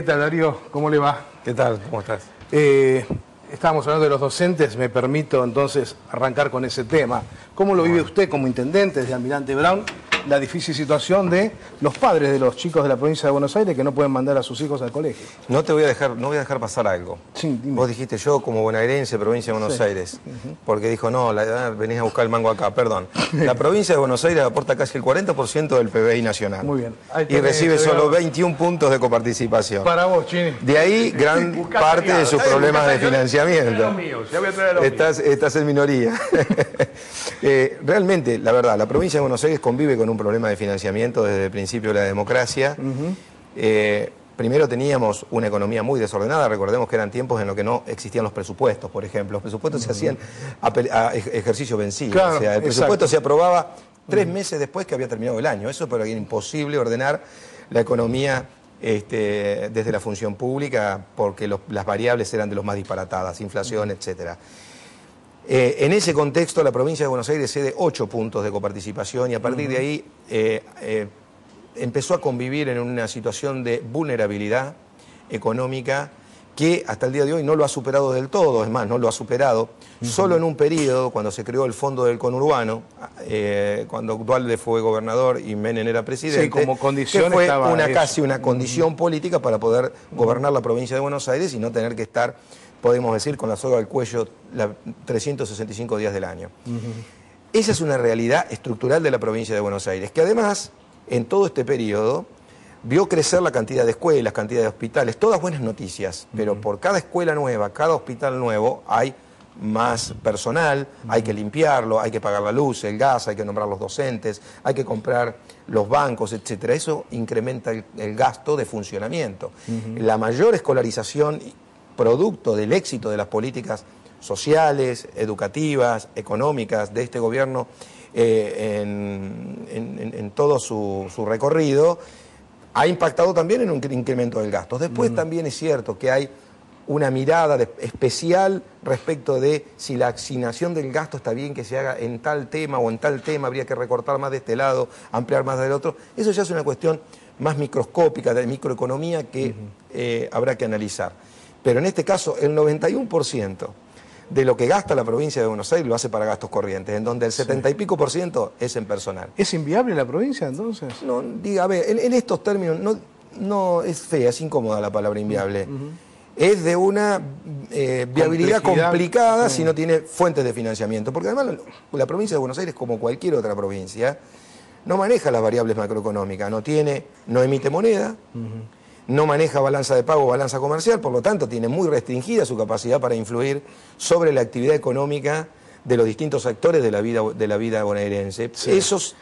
¿Qué tal, Darío? ¿Cómo le va? ¿Qué tal? ¿Cómo estás? Estábamos hablando de los docentes, me permito entonces arrancar con ese tema. ¿Cómo lo vive usted como intendente de Almirante Brown, la difícil situación de los padres de los chicos de la provincia de Buenos Aires que no pueden mandar a sus hijos al colegio? No voy a dejar pasar algo. Sí, dime. Vos dijiste yo como bonaerense, provincia de Buenos Aires, porque dijo, no, venís a buscar el mango acá, perdón. La provincia de Buenos Aires aporta casi el 40% del PBI nacional. Muy bien. Y recibe solo 21 puntos de coparticipación. Para vos, Chini. De ahí gran parte de sus problemas de financiamiento. Estás en minoría. Realmente, la verdad, la provincia de Buenos Aires convive con un problema de financiamiento desde el principio de la democracia. Primero teníamos una economía muy desordenada, recordemos que eran tiempos en los que no existían los presupuestos, por ejemplo. Los presupuestos se hacían a ejercicio vencido. Claro, o sea, el presupuesto exacto. se aprobaba 3 meses después que había terminado el año. Eso era imposible ordenar la economía desde la función pública porque las variables eran de los más disparatadas, inflación, etcétera. En ese contexto, la provincia de Buenos Aires cede 8 puntos de coparticipación y a partir de ahí empezó a convivir en una situación de vulnerabilidad económica que hasta el día de hoy no lo ha superado del todo, es más, no lo ha superado. Solo en un periodo, cuando se creó el Fondo del Conurbano, cuando Duhalde fue gobernador y Menem era presidente, Sí, como condición que fue estaba casi una condición política para poder gobernar la provincia de Buenos Aires y no tener que estar, podemos decir, con la soga al cuello 365 días del año. Esa es una realidad estructural de la provincia de Buenos Aires, que además, en todo este periodo, vio crecer la cantidad de escuelas, cantidad de hospitales, todas buenas noticias, pero por cada escuela nueva, cada hospital nuevo, hay más personal, hay que limpiarlo, hay que pagar la luz, el gas, hay que nombrar los docentes, hay que comprar los bancos, etcétera. Eso incrementa el gasto de funcionamiento. La mayor escolarización, producto del éxito de las políticas sociales, educativas, económicas de este gobierno en todo su recorrido, ha impactado también en un incremento del gasto. Después también es cierto que hay una mirada especial respecto de si la asignación del gasto está bien que se haga en tal tema o en tal tema, habría que recortar más de este lado, ampliar más del otro. Eso ya es una cuestión más microscópica, de microeconomía que habrá que analizar. Pero en este caso, el 91% de lo que gasta la provincia de Buenos Aires lo hace para gastos corrientes, en donde el 70 y pico % es en personal. ¿Es inviable la provincia entonces? No, diga, a ver, en estos términos, no es fea, es incómoda la palabra inviable. Es de una viabilidad complicada si no tiene fuentes de financiamiento, porque además la provincia de Buenos Aires, como cualquier otra provincia, no maneja las variables macroeconómicas, no emite moneda, no maneja balanza de pago o balanza comercial, por lo tanto tiene muy restringida su capacidad para influir sobre la actividad económica de los distintos sectores de la vida bonaerense. Sí. Eso se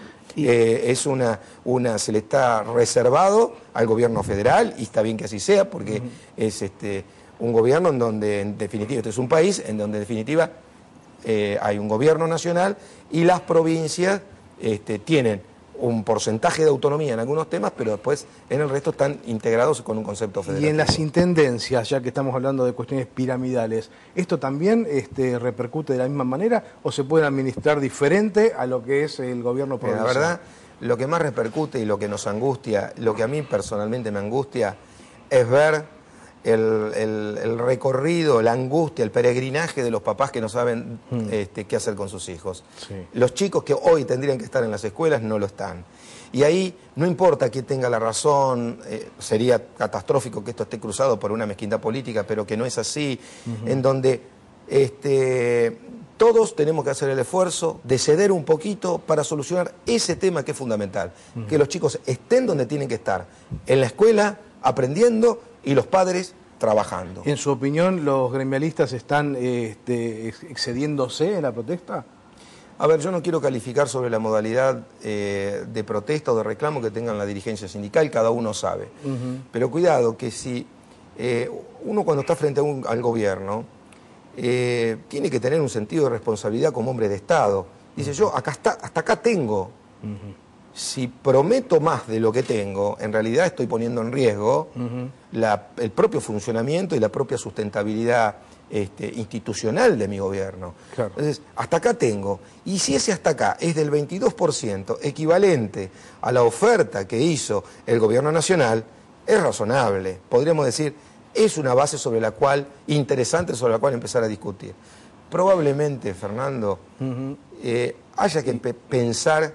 le está reservado al gobierno federal, y está bien que así sea, porque es un gobierno en donde, en definitiva, este es un país en donde, en definitiva, hay un gobierno nacional y las provincias tienen un porcentaje de autonomía en algunos temas, pero después en el resto están integrados con un concepto federal. Y en las intendencias, ya que estamos hablando de cuestiones piramidales, ¿esto también repercute de la misma manera o se puede administrar diferente a lo que es el gobierno provincial? La verdad, lo que más repercute y lo que nos angustia, lo que a mí personalmente me angustia, es ver el recorrido, la angustia, el peregrinaje de los papás que no saben qué hacer con sus hijos. Sí. Los chicos que hoy tendrían que estar en las escuelas no lo están. Y ahí no importa quién tenga la razón, sería catastrófico que esto esté cruzado por una mezquindad política, pero que no es así, en donde todos tenemos que hacer el esfuerzo de ceder un poquito para solucionar ese tema que es fundamental, que los chicos estén donde tienen que estar, en la escuela, aprendiendo, y los padres trabajando. En su opinión, ¿los gremialistas están excediéndose en la protesta? A ver, yo no quiero calificar sobre la modalidad de protesta o de reclamo que tengan la dirigencia sindical, cada uno sabe. Pero cuidado, que si uno cuando está frente al gobierno, tiene que tener un sentido de responsabilidad como hombre de Estado. Dice, yo hasta acá tengo. Si prometo más de lo que tengo, en realidad estoy poniendo en riesgo el propio funcionamiento y la propia sustentabilidad institucional de mi gobierno. Claro. Entonces, hasta acá tengo. Y si ese hasta acá es del 22%, equivalente a la oferta que hizo el gobierno nacional, es razonable, podríamos decir, es una base interesante sobre la cual empezar a discutir. Probablemente, Fernando, haya que pensar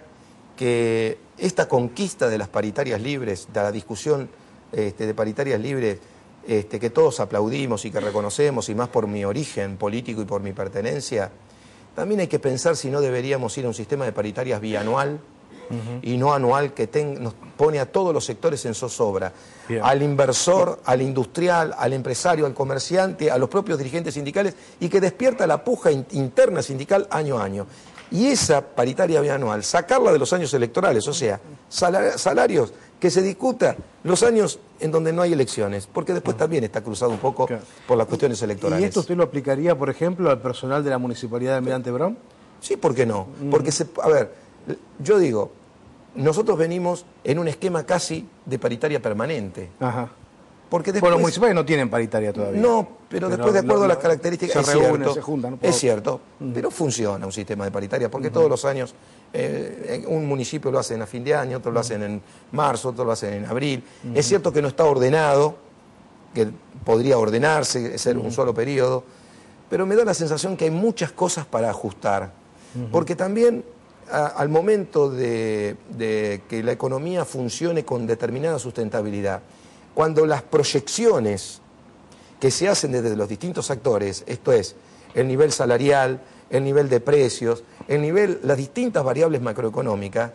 que esta conquista de las paritarias libres, de la discusión de paritarias libres, que todos aplaudimos y que reconocemos, y más por mi origen político y por mi pertenencia, también hay que pensar si no deberíamos ir a un sistema de paritarias bianual y no anual, que nos pone a todos los sectores en zozobra, al inversor, al industrial, al empresario, al comerciante, a los propios dirigentes sindicales, y que despierta la puja interna sindical año a año. Y esa paritaria bianual, sacarla de los años electorales, o sea, salarios, que se discuta los años en donde no hay elecciones, porque después también está cruzado un poco por las cuestiones electorales. ¿Y esto usted lo aplicaría, por ejemplo, al personal de la Municipalidad de Almirante Brown? Sí, ¿por qué no? Porque, a ver, yo digo, nosotros venimos en un esquema casi de paritaria permanente. Ajá. Porque después, bueno, los municipales no tienen paritaria todavía. No, pero después, de acuerdo a las características, se reúnen, se juntan. Es cierto, pero funciona un sistema de paritaria, porque todos los años un municipio lo hacen a fin de año, otros lo hacen en marzo, otros lo hacen en abril. Es cierto que no está ordenado, que podría ordenarse, ser un solo periodo, pero me da la sensación que hay muchas cosas para ajustar, porque también al momento de que la economía funcione con determinada sustentabilidad, cuando las proyecciones que se hacen desde los distintos actores, esto es, el nivel salarial, el nivel de precios, las distintas variables macroeconómicas,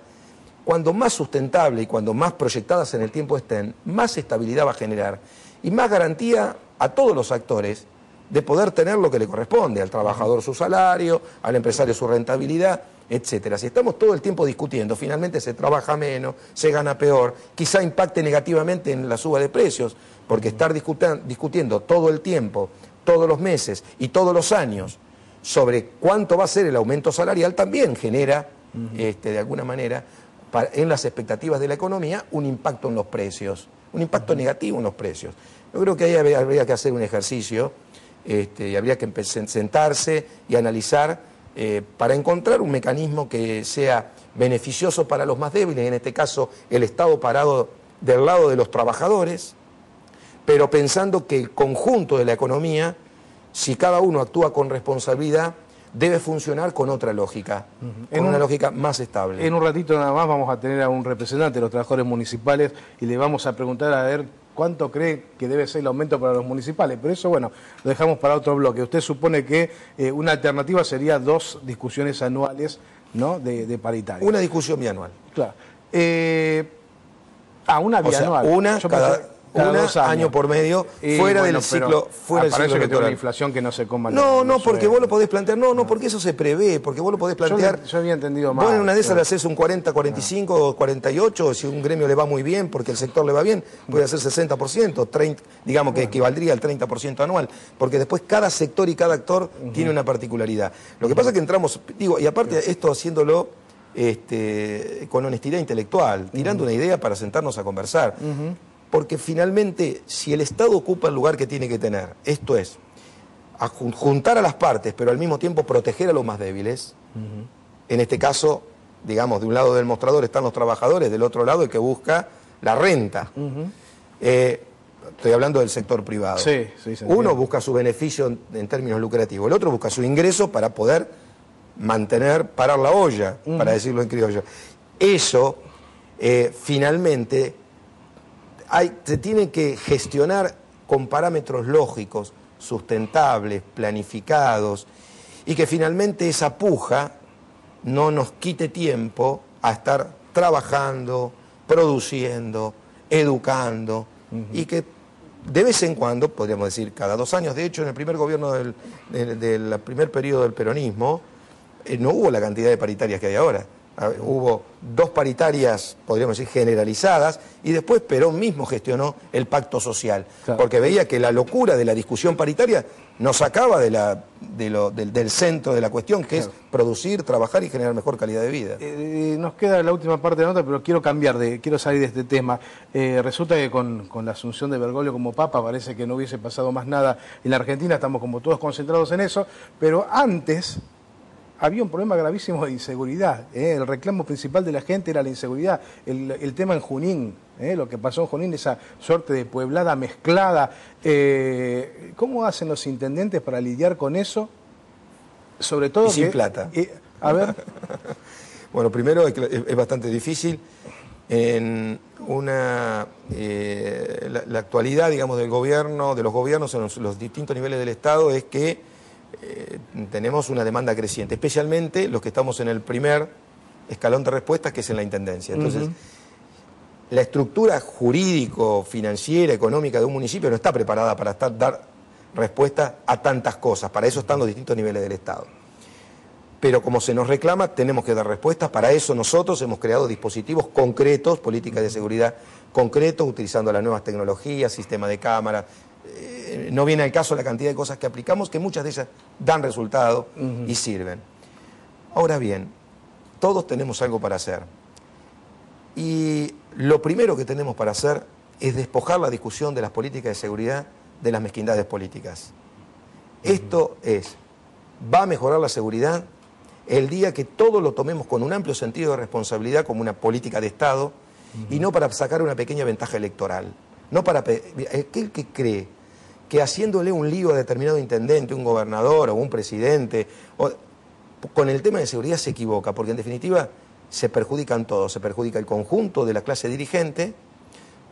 cuando más sustentable y cuando más proyectadas en el tiempo estén, más estabilidad va a generar y más garantía a todos los actores de poder tener lo que le corresponde, al trabajador su salario, al empresario su rentabilidad, etcétera. Si estamos todo el tiempo discutiendo, finalmente se trabaja menos, se gana peor, quizá impacte negativamente en la suba de precios, porque estar discutiendo todo el tiempo, todos los meses y todos los años sobre cuánto va a ser el aumento salarial también genera, de alguna manera, en las expectativas de la economía, un impacto en los precios, un impacto negativo en los precios. Yo creo que ahí habría que hacer un ejercicio, y habría que sentarse y analizar para encontrar un mecanismo que sea beneficioso para los más débiles, en este caso el Estado parado del lado de los trabajadores, pero pensando que el conjunto de la economía, si cada uno actúa con responsabilidad, debe funcionar con otra lógica, con una lógica más estable. En un ratito nada más vamos a tener a un representante de los trabajadores municipales y le vamos a preguntar a ver cuánto cree que debe ser el aumento para los municipales. Pero eso, bueno, lo dejamos para otro bloque. Usted supone que una alternativa sería 2 discusiones anuales, ¿no?, de paritaria. Una discusión bianual. Claro. Una bianual. O sea, una cada 2 años. Año por medio, fuera del ciclo parece que tiene una inflación que no se coma. No, porque vos lo podés plantear, no, porque eso se prevé, porque vos lo podés plantear. Yo había entendido mal. Vos en una de esas le haces un 40, 45 o 48, si un gremio le va muy bien, porque el sector le va bien, puede hacer 60%, 30, digamos que equivaldría al 30% anual, porque después cada sector y cada actor tiene una particularidad. Lo que pasa es que entramos, y aparte esto haciéndolo con honestidad intelectual, tirando una idea para sentarnos a conversar. Porque finalmente, si el Estado ocupa el lugar que tiene que tener, esto es, juntar a las partes, pero al mismo tiempo proteger a los más débiles, en este caso, digamos, de un lado del mostrador están los trabajadores, del otro lado el que busca la renta. Estoy hablando del sector privado. Sí, uno busca su beneficio en términos lucrativos, el otro busca su ingreso para poder parar la olla, para decirlo en criollo. Eso, finalmente, se tiene que gestionar con parámetros lógicos, sustentables, planificados, y que finalmente esa puja no nos quite tiempo a estar trabajando, produciendo, educando, y que de vez en cuando, podríamos decir cada 2 años, de hecho en el primer gobierno del primer periodo del peronismo, no hubo la cantidad de paritarias que hay ahora. Hubo 2 paritarias, podríamos decir, generalizadas, y después Perón mismo gestionó el pacto social, porque veía que la locura de la discusión paritaria nos sacaba del centro de la cuestión, que es producir, trabajar y generar mejor calidad de vida. Nos queda la última parte de la nota, pero quiero salir de este tema. Resulta que con la asunción de Bergoglio como Papa parece que no hubiese pasado más nada en la Argentina, estamos como todos concentrados en eso, pero antes había un problema gravísimo de inseguridad. El reclamo principal de la gente era la inseguridad. El tema en Junín, lo que pasó en Junín, esa suerte de pueblada mezclada. ¿Cómo hacen los intendentes para lidiar con eso? Sobre todo y sin plata. A ver. Bueno, primero es bastante difícil. En la actualidad, digamos, del gobierno, de los gobiernos en los distintos niveles del Estado es que tenemos una demanda creciente, especialmente los que estamos en el primer escalón de respuestas, que es en la Intendencia. Entonces, la estructura jurídico, financiera, económica de un municipio no está preparada para dar respuesta a tantas cosas. Para eso están los distintos niveles del Estado. Pero como se nos reclama, tenemos que dar respuestas. Para eso nosotros hemos creado dispositivos concretos, políticas de seguridad concretos, utilizando las nuevas tecnologías, sistema de cámara. No viene al caso la cantidad de cosas que aplicamos, que muchas de ellas dan resultado y sirven. Ahora bien, todos tenemos algo para hacer. Y lo primero que tenemos para hacer es despojar la discusión de las políticas de seguridad de las mezquindades políticas. Esto va a mejorar la seguridad el día que todo lo tomemos con un amplio sentido de responsabilidad como una política de Estado y no para sacar una pequeña ventaja electoral. No para aquel que cree que haciéndole un lío a determinado intendente, un gobernador o un presidente, con el tema de seguridad se equivoca, porque en definitiva se perjudican todos, se perjudica el conjunto de la clase dirigente,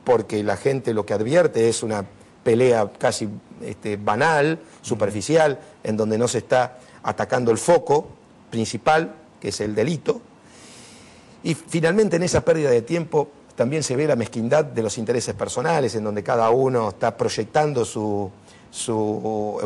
porque la gente lo que advierte es una pelea casi banal, superficial, en donde no se está atacando el foco principal, que es el delito. Y finalmente en esa pérdida de tiempo también se ve la mezquindad de los intereses personales, en donde cada uno está proyectando su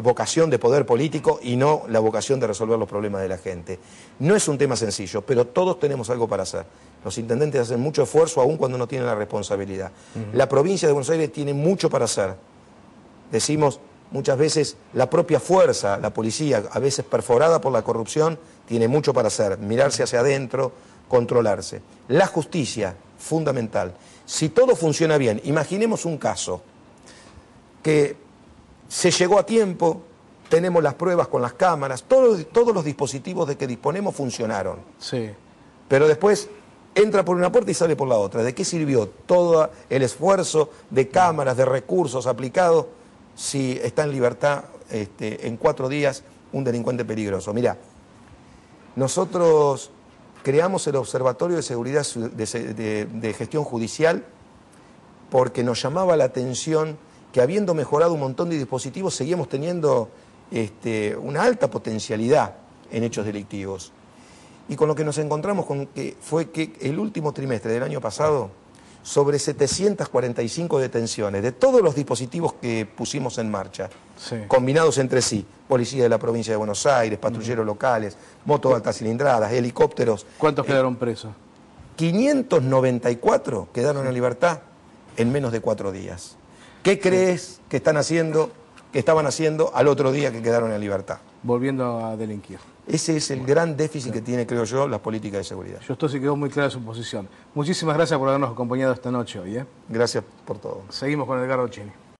vocación de poder político y no la vocación de resolver los problemas de la gente. No es un tema sencillo, pero todos tenemos algo para hacer. Los intendentes hacen mucho esfuerzo aún cuando no tienen la responsabilidad. La provincia de Buenos Aires tiene mucho para hacer. Decimos muchas veces, la propia fuerza, la policía, a veces perforada por la corrupción, tiene mucho para hacer, mirarse hacia adentro, controlarse. La justicia, fundamental. Si todo funciona bien, imaginemos un caso que se llegó a tiempo, tenemos las pruebas con las cámaras, todos los dispositivos de que disponemos funcionaron. Sí. Pero después entra por una puerta y sale por la otra. ¿De qué sirvió todo el esfuerzo de cámaras, de recursos aplicados, si está en libertad en 4 días un delincuente peligroso? Mirá, nosotros creamos el Observatorio de Seguridad de Gestión Judicial porque nos llamaba la atención que habiendo mejorado un montón de dispositivos seguíamos teniendo una alta potencialidad en hechos delictivos. Y con lo que nos encontramos fue que el último trimestre del año pasado, sobre 745 detenciones de todos los dispositivos que pusimos en marcha, combinados entre sí, policía de la provincia de Buenos Aires, patrulleros locales, motos de altas cilindradas, helicópteros. ¿Cuántos quedaron presos? 594 quedaron en libertad en menos de 4 días. ¿Qué crees que estaban haciendo al otro día que quedaron en libertad? Volviendo a delinquir. Ese es el gran déficit que tiene, creo yo, la política de seguridad. Esto sí quedó muy clara su posición. Muchísimas gracias por habernos acompañado esta noche hoy. Gracias por todo. Seguimos con Edgardo Chini.